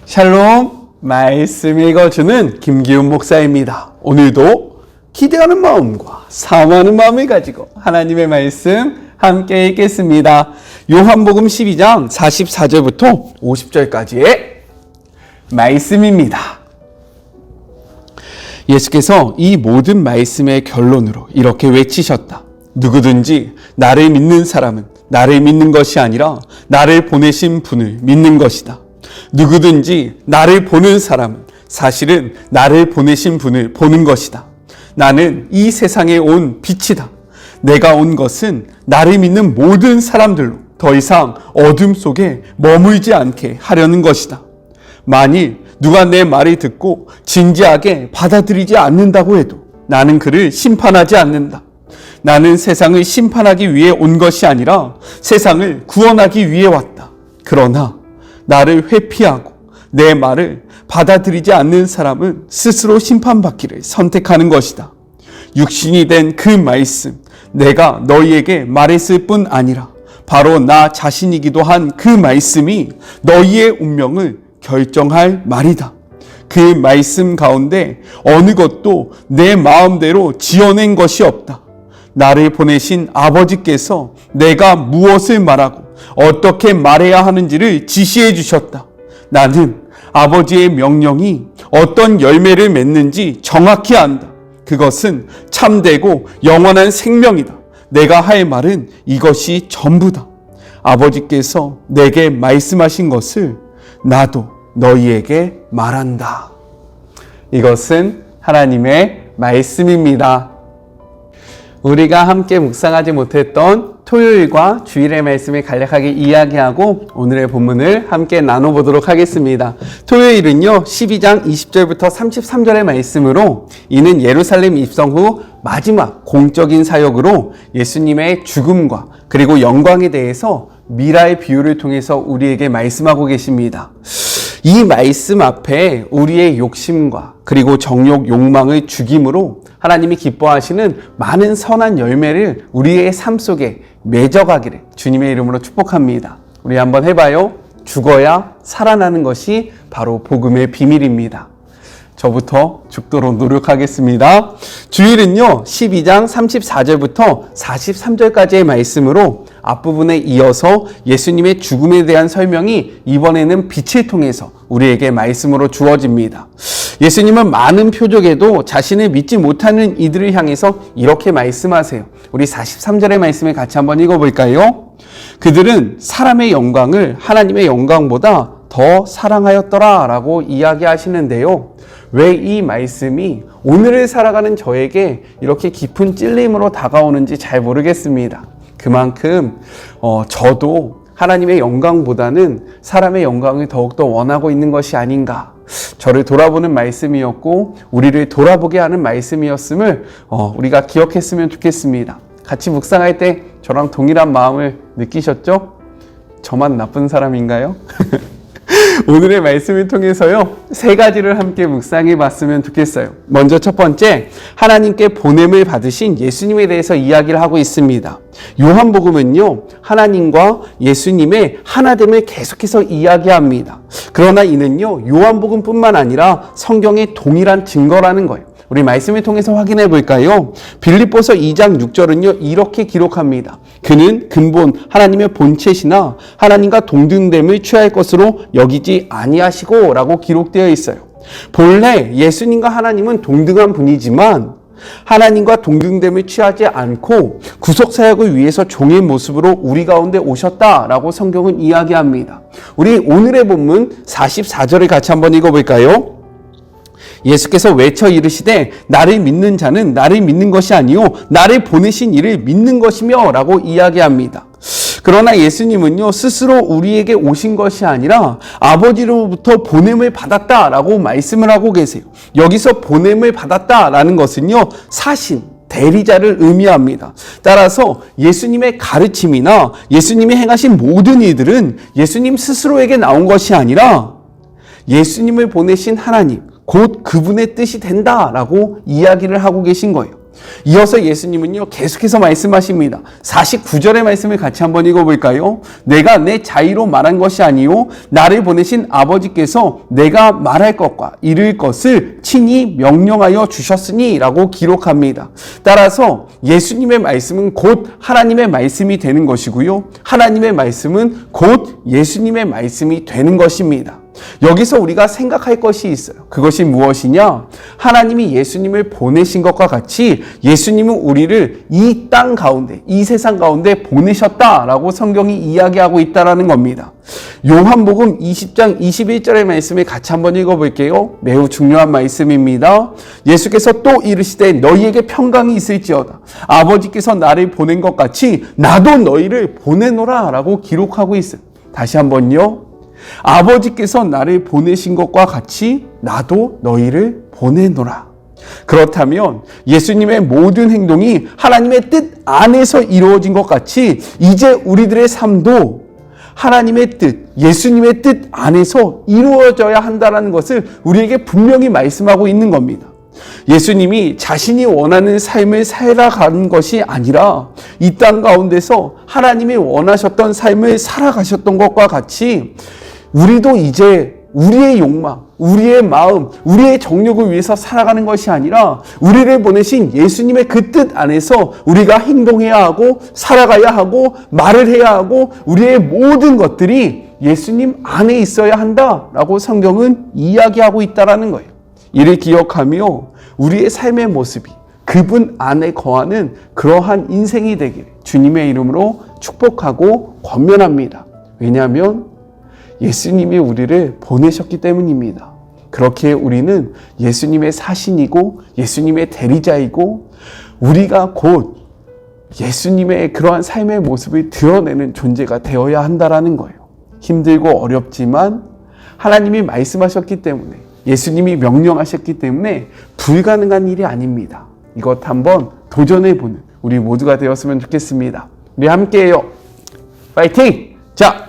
샬롬, 말씀 읽어주는 김기훈 목사입니다. 오늘도 기대하는 마음과 사모하는 마음을 가지고 하나님의 말씀 함께 읽겠습니다. 요한복음 12장 44절부터 50절까지의 말씀입니다. 예수께서 이 모든 말씀의 결론으로 이렇게 외치셨다. 누구든지 나를 믿는 사람은 나를 믿는 것이 아니라 나를 보내신 분을 믿는 것이다. 누구든지 나를 보는 사람은 사실은 나를 보내신 분을 보는 것이다. 나는 이 세상에 온 빛이다. 내가 온 것은 나를 믿는 모든 사람들로 더 이상 어둠 속에 머물지 않게 하려는 것이다. 만일 누가 내 말을 듣고 진지하게 받아들이지 않는다고 해도 나는 그를 심판하지 않는다. 나는 세상을 심판하기 위해 온 것이 아니라 세상을 구원하기 위해 왔다. 그러나 나를 회피하고 내 말을 받아들이지 않는 사람은 스스로 심판받기를 선택하는 것이다. 육신이 된 그 말씀, 내가 너희에게 말했을 뿐 아니라 바로 나 자신이기도 한 그 말씀이 너희의 운명을 결정할 말이다. 그 말씀 가운데 어느 것도 내 마음대로 지어낸 것이 없다. 나를 보내신 아버지께서 내가 무엇을 말하고 어떻게 말해야 하는지를 지시해 주셨다. 나는 아버지의 명령이 어떤 열매를 맺는지 정확히 안다. 그것은 참되고 영원한 생명이다. 내가 할 말은 이것이 전부다. 아버지께서 내게 말씀하신 것을 나도 너희에게 말한다. 이것은 하나님의 말씀입니다. 우리가 함께 묵상하지 못했던 토요일과 주일의 말씀을 간략하게 이야기하고 오늘의 본문을 함께 나눠보도록 하겠습니다. 토요일은요 12장 20절부터 33절의 말씀으로 이는 예루살렘 입성 후 마지막 공적인 사역으로 예수님의 죽음과 그리고 영광에 대해서 미라의 비유를 통해서 우리에게 말씀하고 계십니다. 이 말씀 앞에 우리의 욕심과 그리고 정욕, 욕망을 죽임으로 하나님이 기뻐하시는 많은 선한 열매를 우리의 삶 속에 맺어가기를 주님의 이름으로 축복합니다. 우리 한번 해봐요. 죽어야 살아나는 것이 바로 복음의 비밀입니다. 저부터 죽도록 노력하겠습니다. 주일은요 12장 34절부터 43절까지의 말씀으로 앞부분에 이어서 예수님의 죽음에 대한 설명이 이번에는 빛을 통해서 우리에게 말씀으로 주어집니다. 예수님은 많은 표적에도 자신을 믿지 못하는 이들을 향해서 이렇게 말씀하세요. 우리 43절의 말씀을 같이 한번 읽어볼까요? 그들은 사람의 영광을 하나님의 영광보다 더 사랑하였더라 라고 이야기하시는데요. 왜 이 말씀이 오늘을 살아가는 저에게 이렇게 깊은 찔림으로 다가오는지 잘 모르겠습니다. 그만큼 저도 하나님의 영광보다는 사람의 영광을 더욱더 원하고 있는 것이 아닌가. 저를 돌아보는 말씀이었고 우리를 돌아보게 하는 말씀이었음을 우리가 기억했으면 좋겠습니다. 같이 묵상할 때 저랑 동일한 마음을 느끼셨죠? 저만 나쁜 사람인가요? 오늘의 말씀을 통해서요 3가지를 함께 묵상해 봤으면 좋겠어요. 먼저 첫 번째, 하나님께 보냄을 받으신 예수님에 대해서 이야기를 하고 있습니다. 요한복음은요 하나님과 예수님의 하나됨을 계속해서 이야기합니다. 그러나 이는요 요한복음뿐만 아니라 성경의 동일한 증거라는 거예요. 우리 말씀을 통해서 확인해 볼까요? 빌립보서 2장 6절은요 이렇게 기록합니다. 그는 근본 하나님의 본체시나 하나님과 동등됨을 취할 것으로 여기지 아니하시고 라고 기록되어 있어요. 본래 예수님과 하나님은 동등한 분이지만 하나님과 동등됨을 취하지 않고 구속사역을 위해서 종의 모습으로 우리 가운데 오셨다라고 성경은 이야기합니다. 우리 오늘의 본문 44절을 같이 한번 읽어볼까요? 예수께서 외쳐 이르시되 나를 믿는 자는 나를 믿는 것이 아니요 나를 보내신 이를 믿는 것이며 라고 이야기합니다. 그러나 예수님은요 스스로 우리에게 오신 것이 아니라 아버지로부터 보냄을 받았다라고 말씀을 하고 계세요. 여기서 보냄을 받았다라는 것은요 사신, 대리자를 의미합니다. 따라서 예수님의 가르침이나 예수님이 행하신 모든 일들은 예수님 스스로에게 나온 것이 아니라 예수님을 보내신 하나님 곧 그분의 뜻이 된다라고 이야기를 하고 계신 거예요. 이어서 예수님은요, 계속해서 말씀하십니다. 49절의 말씀을 같이 한번 읽어볼까요? 내가 내 자의로 말한 것이 아니요 나를 보내신 아버지께서 내가 말할 것과 이룰 것을 친히 명령하여 주셨으니 라고 기록합니다. 따라서 예수님의 말씀은 곧 하나님의 말씀이 되는 것이고요, 하나님의 말씀은 곧 예수님의 말씀이 되는 것입니다. 여기서 우리가 생각할 것이 있어요. 그것이 무엇이냐? 하나님이 예수님을 보내신 것과 같이 예수님은 우리를 이 땅 가운데, 이 세상 가운데 보내셨다라고 성경이 이야기하고 있다는 겁니다. 요한복음 20장 21절의 말씀을 같이 한번 읽어볼게요. 매우 중요한 말씀입니다. 예수께서 또 이르시되 너희에게 평강이 있을지어다. 아버지께서 나를 보낸 것 같이 나도 너희를 보내노라 라고 기록하고 있어요. 다시 한번요. 아버지께서 나를 보내신 것과 같이 나도 너희를 보내노라. 그렇다면 예수님의 모든 행동이 하나님의 뜻 안에서 이루어진 것 같이 이제 우리들의 삶도 하나님의 뜻, 예수님의 뜻 안에서 이루어져야 한다는 것을 우리에게 분명히 말씀하고 있는 겁니다. 예수님이 자신이 원하는 삶을 살아가는 것이 아니라 이 땅 가운데서 하나님이 원하셨던 삶을 살아가셨던 것과 같이 우리도 이제 우리의 욕망, 우리의 마음, 우리의 정욕을 위해서 살아가는 것이 아니라 우리를 보내신 예수님의 그 뜻 안에서 우리가 행동해야 하고 살아가야 하고 말을 해야 하고 우리의 모든 것들이 예수님 안에 있어야 한다라고 성경은 이야기하고 있다는 거예요. 이를 기억하며 우리의 삶의 모습이 그분 안에 거하는 그러한 인생이 되기를 주님의 이름으로 축복하고 권면합니다. 왜냐하면 예수님이 우리를 보내셨기 때문입니다. 그렇게 우리는 예수님의 사신이고 예수님의 대리자이고 우리가 곧 예수님의 그러한 삶의 모습을 드러내는 존재가 되어야 한다는 거예요. 힘들고 어렵지만 하나님이 말씀하셨기 때문에, 예수님이 명령하셨기 때문에 불가능한 일이 아닙니다. 이것 한번 도전해보는 우리 모두가 되었으면 좋겠습니다. 우리 함께해요. 파이팅! 자,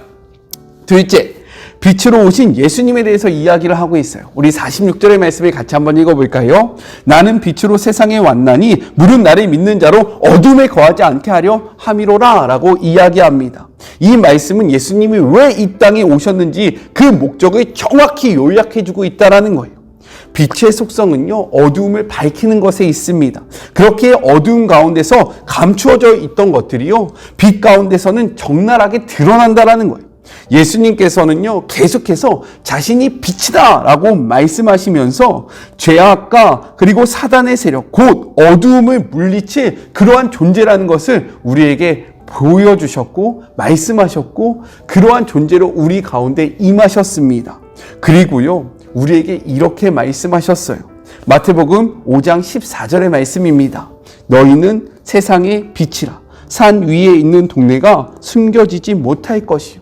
둘째, 빛으로 오신 예수님에 대해서 이야기를 하고 있어요. 우리 46절의 말씀을 같이 한번 읽어볼까요? 나는 빛으로 세상에 왔나니 물은 나를 믿는 자로 어둠에 거하지 않게 하려 함이로라 라고 이야기합니다. 이 말씀은 예수님이 왜 이 땅에 오셨는지 그 목적을 정확히 요약해주고 있다는 거예요. 빛의 속성은요, 어두움을 밝히는 것에 있습니다. 그렇게 어두움 가운데서 감추어져 있던 것들이요, 빛 가운데서는 적나라하게 드러난다는 거예요. 예수님께서는요, 계속해서 자신이 빛이다 라고 말씀하시면서 죄악과 그리고 사단의 세력, 곧 어두움을 물리칠 그러한 존재라는 것을 우리에게 보여주셨고 말씀하셨고 그러한 존재로 우리 가운데 임하셨습니다. 그리고요, 우리에게 이렇게 말씀하셨어요. 마태복음 5장 14절의 말씀입니다. 너희는 세상의 빛이라. 산 위에 있는 동네가 숨겨지지 못할 것이요.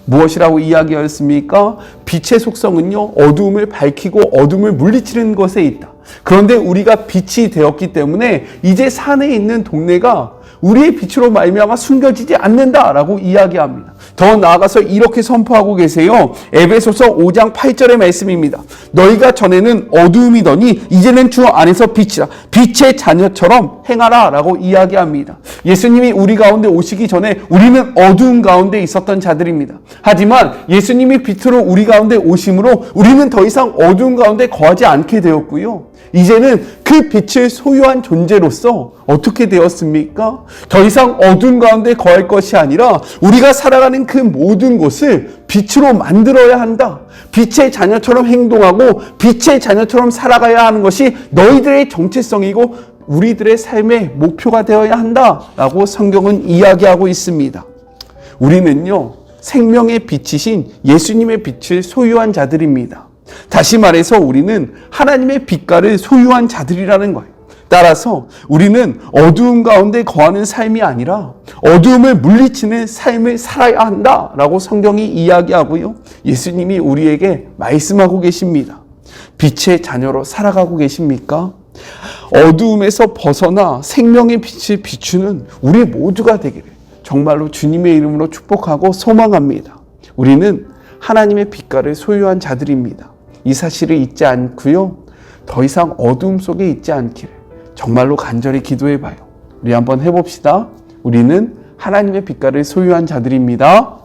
무엇이라고 이야기하였습니까? 빛의 속성은요, 어두움을 밝히고 어둠을 물리치는 것에 있다. 그런데 우리가 빛이 되었기 때문에 이제 산에 있는 동네가 우리의 빛으로 말미암아 숨겨지지 않는다라고 이야기합니다. 더 나아가서 이렇게 선포하고 계세요. 에베소서 5장 8절의 말씀입니다. 너희가 전에는 어두움이더니 이제는 주 안에서 빛이라. 빛의 자녀처럼 행하라 라고 이야기합니다. 예수님이 우리 가운데 오시기 전에 우리는 어두움 가운데 있었던 자들입니다. 하지만 예수님이 빛으로 우리 가운데 오심으로 우리는 더 이상 어두움 가운데 거하지 않게 되었고요. 이제는 그 빛을 소유한 존재로서 어떻게 되었습니까? 더 이상 어두운 가운데 거할 것이 아니라 우리가 살아가는 그 모든 곳을 빛으로 만들어야 한다. 빛의 자녀처럼 행동하고 빛의 자녀처럼 살아가야 하는 것이 너희들의 정체성이고 우리들의 삶의 목표가 되어야 한다라고 성경은 이야기하고 있습니다. 우리는요, 생명의 빛이신 예수님의 빛을 소유한 자들입니다. 다시 말해서 우리는 하나님의 빛깔을 소유한 자들이라는 거예요. 따라서 우리는 어두움 가운데 거하는 삶이 아니라 어두움을 물리치는 삶을 살아야 한다라고 성경이 이야기하고요. 예수님이 우리에게 말씀하고 계십니다. 빛의 자녀로 살아가고 계십니까? 어두움에서 벗어나 생명의 빛을 비추는 우리 모두가 되기를 정말로 주님의 이름으로 축복하고 소망합니다. 우리는 하나님의 빛깔을 소유한 자들입니다. 이 사실을 잊지 않고요, 더 이상 어두움 속에 있지 않기를 정말로 간절히 기도해봐요. 우리 한번 해봅시다. 우리는 하나님의 빛깔을 소유한 자들입니다.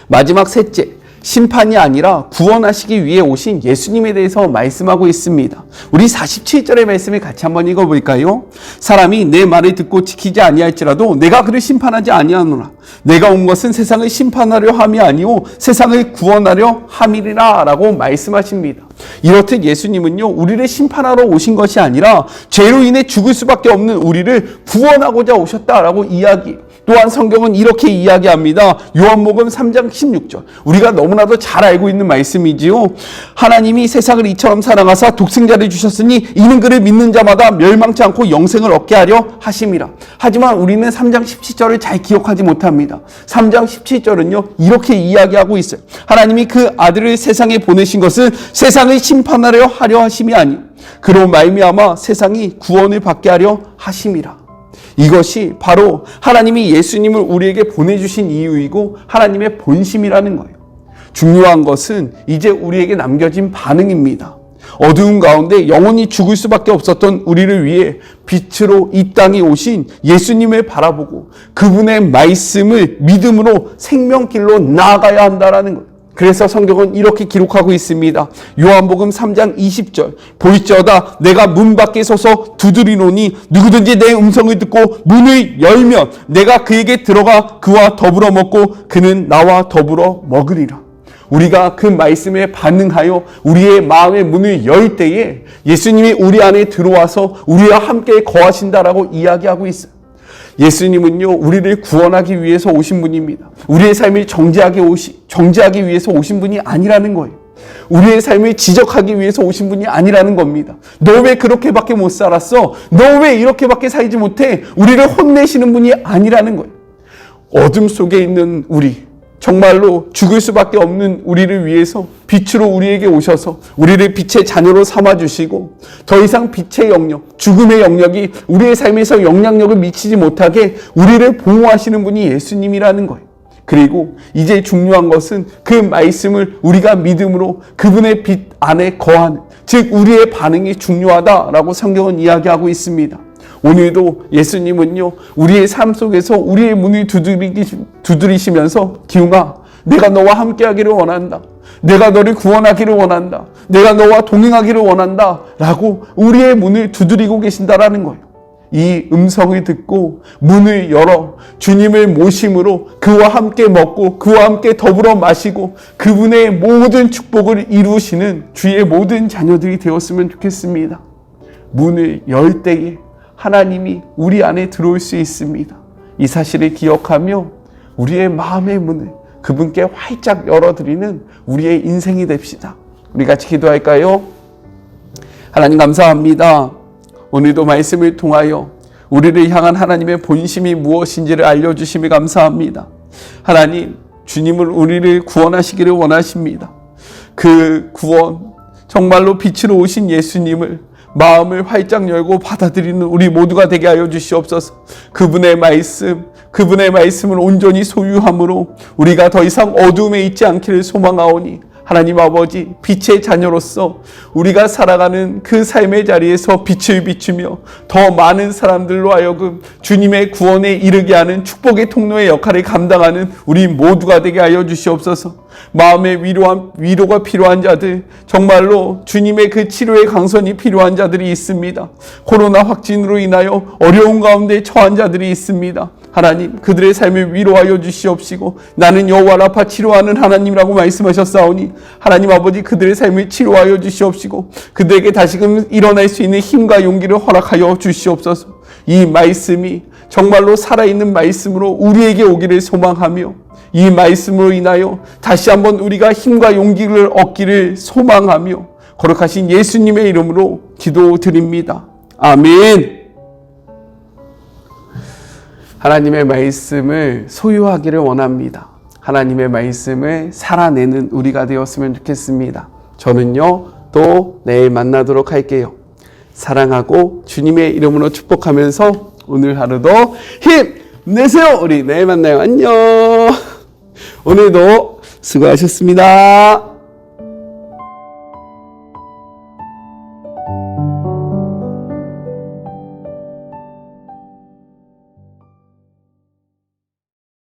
마지막 셋째, 심판이 아니라 구원하시기 위해 오신 예수님에 대해서 말씀하고 있습니다. 우리 47절의 말씀을 같이 한번 읽어볼까요? 사람이 내 말을 듣고 지키지 아니할지라도 내가 그를 심판하지 아니하노라. 내가 온 것은 세상을 심판하려 함이 아니오 세상을 구원하려 함이리라 라고 말씀하십니다. 이렇듯 예수님은요, 우리를 심판하러 오신 것이 아니라 죄로 인해 죽을 수밖에 없는 우리를 구원하고자 오셨다라고 이야기해요. 또한 성경은 이렇게 이야기합니다. 요한복음 3장 16절. 우리가 너무나도 잘 알고 있는 말씀이지요. 하나님이 세상을 이처럼 사랑하사 독생자를 주셨으니 이는 그를 믿는 자마다 멸망치 않고 영생을 얻게 하려 하심이라. 하지만 우리는 3장 17절을 잘 기억하지 못합니다. 3장 17절은요, 이렇게 이야기하고 있어요. 하나님이 그 아들을 세상에 보내신 것은 세상을 심판하려 하심이 아니요 그로 말미암아 세상이 구원을 받게 하려 하심이라. 이것이 바로 하나님이 예수님을 우리에게 보내주신 이유이고 하나님의 본심이라는 거예요. 중요한 것은 이제 우리에게 남겨진 반응입니다. 어두운 가운데 영원히 죽을 수밖에 없었던 우리를 위해 빛으로 이 땅에 오신 예수님을 바라보고 그분의 말씀을 믿음으로 생명길로 나아가야 한다는 거예요. 그래서 성경은 이렇게 기록하고 있습니다. 요한복음 3장 20절. 볼지어다 내가 문 밖에 서서 두드리노니 누구든지 내 음성을 듣고 문을 열면 내가 그에게 들어가 그와 더불어 먹고 그는 나와 더불어 먹으리라. 우리가 그 말씀에 반응하여 우리의 마음의 문을 열 때에 예수님이 우리 안에 들어와서 우리와 함께 거하신다라고 이야기하고 있어요. 예수님은요, 우리를 구원하기 위해서 오신 분입니다. 우리의 삶을 정죄하기 위해서 오신 분이 아니라는 거예요. 우리의 삶을 지적하기 위해서 오신 분이 아니라는 겁니다. 너 왜 그렇게밖에 못 살았어? 너 왜 이렇게밖에 살지 못해? 우리를 혼내시는 분이 아니라는 거예요. 어둠 속에 있는 우리, 정말로 죽을 수밖에 없는 우리를 위해서 빛으로 우리에게 오셔서 우리를 빛의 자녀로 삼아주시고 더 이상 빛의 영역, 죽음의 영역이 우리의 삶에서 영향력을 미치지 못하게 우리를 보호하시는 분이 예수님이라는 거예요. 그리고 이제 중요한 것은 그 말씀을 우리가 믿음으로 그분의 빛 안에 거하는, 즉 우리의 반응이 중요하다라고 성경은 이야기하고 있습니다. 오늘도 예수님은요, 우리의 삶 속에서 우리의 문을 두드리시면서 기웅아, 내가 너와 함께 하기를 원한다. 내가 너를 구원하기를 원한다. 내가 너와 동행하기를 원한다. 라고 우리의 문을 두드리고 계신다라는 거예요. 이 음성을 듣고 문을 열어 주님을 모심으로 그와 함께 먹고 그와 함께 더불어 마시고 그분의 모든 축복을 이루시는 주의 모든 자녀들이 되었으면 좋겠습니다. 문을 열 때에 하나님이 우리 안에 들어올 수 있습니다. 이 사실을 기억하며 우리의 마음의 문을 그분께 활짝 열어드리는 우리의 인생이 됩시다. 우리 같이 기도할까요? 하나님 감사합니다. 오늘도 말씀을 통하여 우리를 향한 하나님의 본심이 무엇인지를 알려주심에 감사합니다. 하나님, 주님을 우리를 구원하시기를 원하십니다. 그 구원, 정말로 빛으로 오신 예수님을 마음을 활짝 열고 받아들이는 우리 모두가 되게 하여 주시옵소서. 그분의 말씀을 온전히 소유함으로 우리가 더 이상 어두움에 있지 않기를 소망하오니 하나님 아버지, 빛의 자녀로서 우리가 살아가는 그 삶의 자리에서 빛을 비추며 더 많은 사람들로 하여금 주님의 구원에 이르게 하는 축복의 통로의 역할을 감당하는 우리 모두가 되게 하여 주시옵소서. 마음의 위로가 필요한 자들, 정말로 주님의 그 치료의 강선이 필요한 자들이 있습니다. 코로나 확진으로 인하여 어려운 가운데 처한 자들이 있습니다. 하나님, 그들의 삶을 위로하여 주시옵시고 나는 여호와 라파 치료하는 하나님이라고 말씀하셨사오니 하나님 아버지, 그들의 삶을 치료하여 주시옵시고 그들에게 다시금 일어날 수 있는 힘과 용기를 허락하여 주시옵소서. 이 말씀이 정말로 살아있는 말씀으로 우리에게 오기를 소망하며 이 말씀으로 인하여 다시 한번 우리가 힘과 용기를 얻기를 소망하며 거룩하신 예수님의 이름으로 기도드립니다. 아멘. 하나님의 말씀을 소유하기를 원합니다. 하나님의 말씀을 살아내는 우리가 되었으면 좋겠습니다. 저는요, 또 내일 만나도록 할게요. 사랑하고 주님의 이름으로 축복하면서 오늘 하루도 힘내세요. 우리 내일 만나요. 안녕. 오늘도 수고하셨습니다.